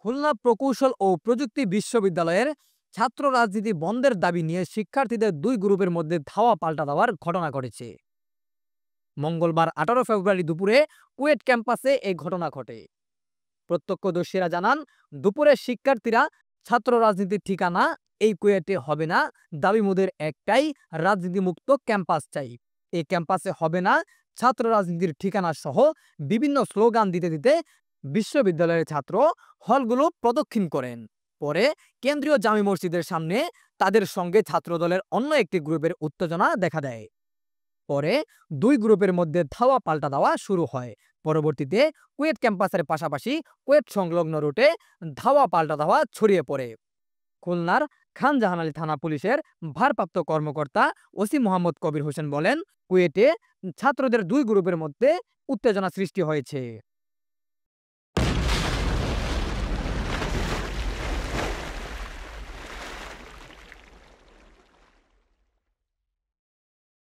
খুলনা প্রকৌশল ও প্রযুক্তি বিশ্ববিদ্যালয়ের ছাত্র রাজনীতি বন্ধের দাবি নিয়ে শিক্ষার্থীদের দুই গ্রুপের মধ্যে ধাওয়া পাল্টা দেওয়ার ঘটনা ঘটেছে। মঙ্গলবার 18 ফেব্রুয়ারি দুপুরে কুয়েট ক্যাম্পাসে এই ঘটনা ঘটে। প্রত্যক্ষদর্শীরা জানান, দুপুরে শিক্ষার্থীরা ছাত্র রাজনীতির ঠিকানা এই কুয়েটে হবে না, দাবি মোদের একটাই, রাজনীতিমুক্ত ক্যাম্পাস চাই। এই ক্যাম্পাসে হবে না ছাত্র রাজনীতির ঠিকানা সহ বিভিন্ন স্লোগান দিতে দিতে বিশ্ববিদ্যালয়ের ছাত্র হলগুলো প্রদক্ষিণ করেন। পরে কেন্দ্রীয় জামি মসজিদের সামনে তাদের সঙ্গে ছাত্রদলের অন্য একটি গ্রুপের উত্তেজনা দেখা দেয়। পরে দুই গ্রুপের মধ্যে ধাওয়া পাল্টা দেওয়া শুরু হয়। পরবর্তীতে কুয়েট ক্যাম্পাসের পাশাপাশি কুয়েট সংলগ্ন রুটে ধাওয়া পাল্টা দেওয়া ছড়িয়ে পড়ে। খুলনার খান জাহান আলী থানা পুলিশের ভারপ্রাপ্ত কর্মকর্তা ওসি মোহাম্মদ কবির হোসেন বলেন, কুয়েটে ছাত্রদের দুই গ্রুপের মধ্যে উত্তেজনা সৃষ্টি হয়েছে।